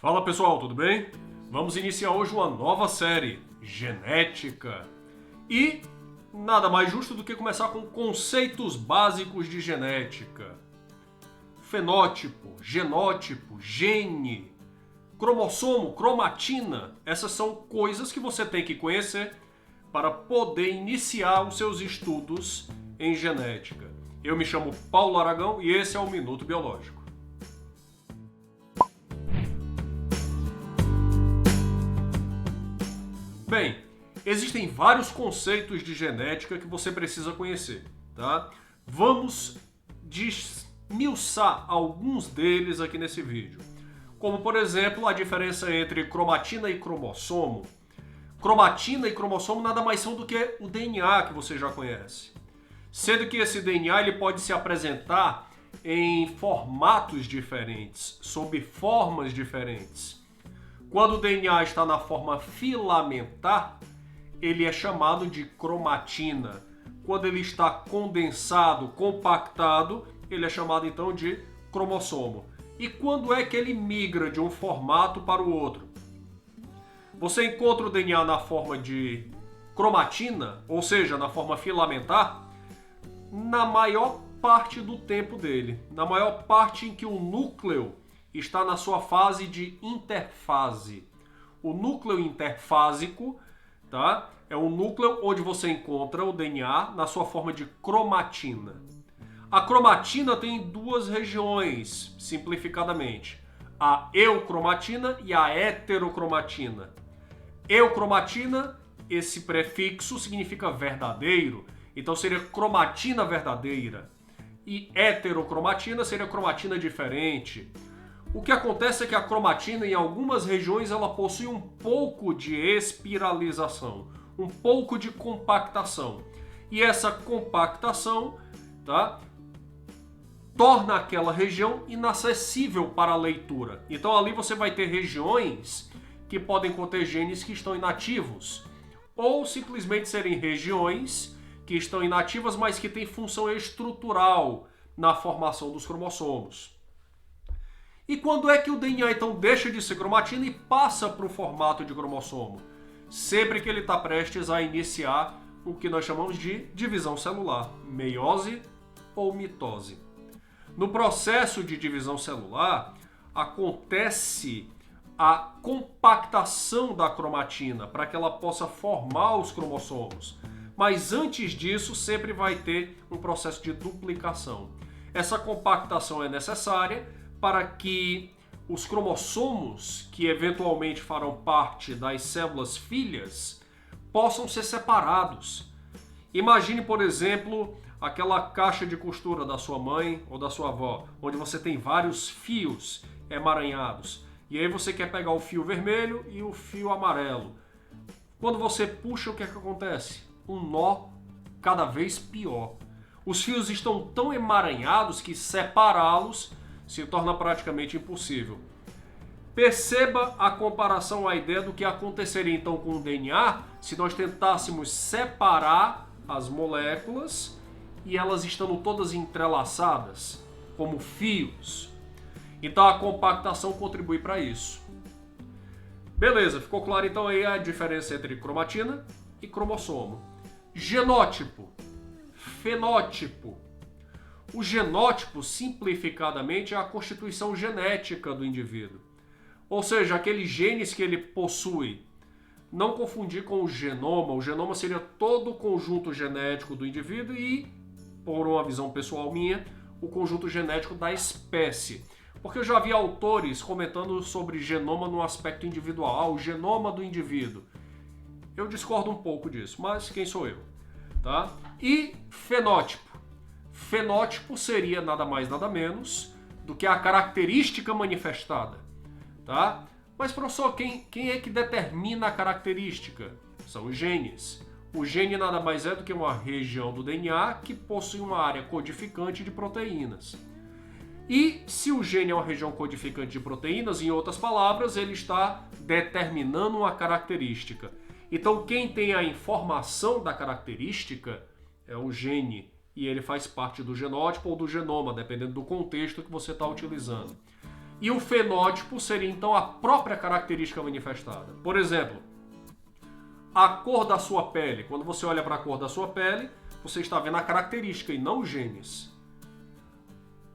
Fala pessoal, tudo bem? Vamos iniciar hoje uma nova série, Genética. E nada mais justo do que começar com conceitos básicos de genética. Fenótipo, genótipo, gene, cromossomo, cromatina. Essas são coisas que você tem que conhecer para poder iniciar os seus estudos em genética. Eu me chamo Paulo Aragão e esse é o Minuto Biológico. Bem, existem vários conceitos de genética que você precisa conhecer, tá? Vamos desmiuçar alguns deles aqui nesse vídeo. Como, por exemplo, a diferença entre cromatina e cromossomo. Cromatina e cromossomo nada mais são do que o DNA que você já conhece. Sendo que esse DNA ele pode se apresentar em formatos diferentes, sob formas diferentes. Quando o DNA está na forma filamentar, ele é chamado de cromatina. Quando ele está condensado, compactado, ele é chamado então de cromossomo. E quando é que ele migra de um formato para o outro? Você encontra o DNA na forma de cromatina, ou seja, na forma filamentar, na maior parte do tempo dele, na maior parte em que o núcleo está na sua fase de interfase. O núcleo interfásico, tá? É o núcleo onde você encontra o DNA na sua forma de cromatina. A cromatina tem duas regiões, simplificadamente. A eucromatina e a heterocromatina. Eucromatina, esse prefixo significa verdadeiro, então seria cromatina verdadeira. E heterocromatina seria cromatina diferente. O que acontece é que a cromatina, em algumas regiões, ela possui um pouco de espiralização, um pouco de compactação. E essa compactação, tá, torna aquela região inacessível para a leitura. Então ali você vai ter regiões que podem conter genes que estão inativos, ou simplesmente serem regiões que estão inativas, mas que têm função estrutural na formação dos cromossomos. E quando é que o DNA então deixa de ser cromatina e passa para o formato de cromossomo? Sempre que ele está prestes a iniciar o que nós chamamos de divisão celular, meiose ou mitose. No processo de divisão celular, acontece a compactação da cromatina para que ela possa formar os cromossomos. Mas antes disso, sempre vai ter um processo de duplicação. Essa compactação é necessária para que os cromossomos, que eventualmente farão parte das células filhas, possam ser separados. Imagine, por exemplo, aquela caixa de costura da sua mãe ou da sua avó, onde você tem vários fios emaranhados. E aí você quer pegar o fio vermelho e o fio amarelo. Quando você puxa, o que é que acontece? Um nó cada vez pior. Os fios estão tão emaranhados que separá-los se torna praticamente impossível. Perceba a comparação à ideia do que aconteceria então com o DNA se nós tentássemos separar as moléculas e elas estando todas entrelaçadas, como fios. Então a compactação contribui para isso. Beleza, ficou claro então aí a diferença entre cromatina e cromossomo. Genótipo, fenótipo. O genótipo, simplificadamente, é a constituição genética do indivíduo. Ou seja, aqueles genes que ele possui. Não confundir com o genoma. O genoma seria todo o conjunto genético do indivíduo e, por uma visão pessoal minha, o conjunto genético da espécie. Porque eu já vi autores comentando sobre genoma no aspecto individual. O genoma do indivíduo. Eu discordo um pouco disso, mas quem sou eu? Tá? E fenótipo. Fenótipo seria nada mais nada menos do que a característica manifestada, tá? Mas professor, quem é que determina a característica? São os genes. O gene nada mais é do que uma região do DNA que possui uma área codificante de proteínas. E se o gene é uma região codificante de proteínas, em outras palavras, ele está determinando uma característica. Então quem tem a informação da característica é o gene. E ele faz parte do genótipo ou do genoma, dependendo do contexto que você está utilizando. E o fenótipo seria então a própria característica manifestada. Por exemplo, a cor da sua pele. Quando você olha para a cor da sua pele, você está vendo a característica e não os genes.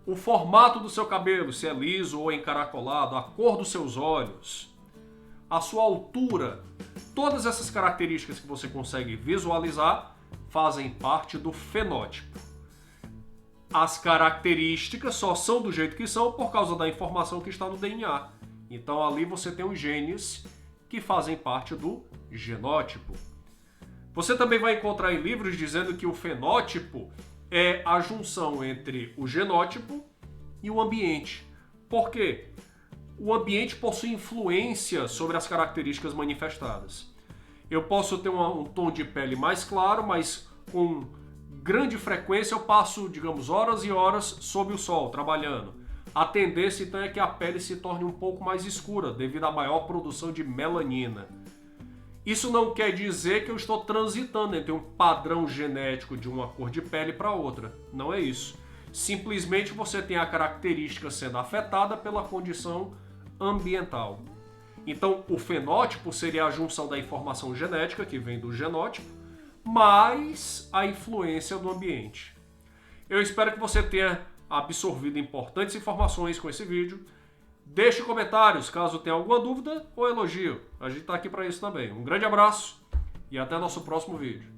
O formato do seu cabelo, se é liso ou encaracolado, a cor dos seus olhos, a sua altura, todas essas características que você consegue visualizar fazem parte do fenótipo. As características só são do jeito que são por causa da informação que está no DNA. Então ali você tem os genes que fazem parte do genótipo. Você também vai encontrar em livros dizendo que o fenótipo é a junção entre o genótipo e o ambiente. Por quê? O ambiente possui influência sobre as características manifestadas. Eu posso ter um tom de pele mais claro, mas com grande frequência eu passo, digamos, horas e horas sob o sol, trabalhando. A tendência então é que a pele se torne um pouco mais escura, devido à maior produção de melanina. Isso não quer dizer que eu estou transitando entre um padrão genético de uma cor de pele para outra. Não é isso. Simplesmente você tem a característica sendo afetada pela condição ambiental. Então, o fenótipo seria a junção da informação genética, que vem do genótipo, mais a influência do ambiente. Eu espero que você tenha absorvido importantes informações com esse vídeo. Deixe comentários caso tenha alguma dúvida ou elogio. A gente está aqui para isso também. Um grande abraço e até nosso próximo vídeo.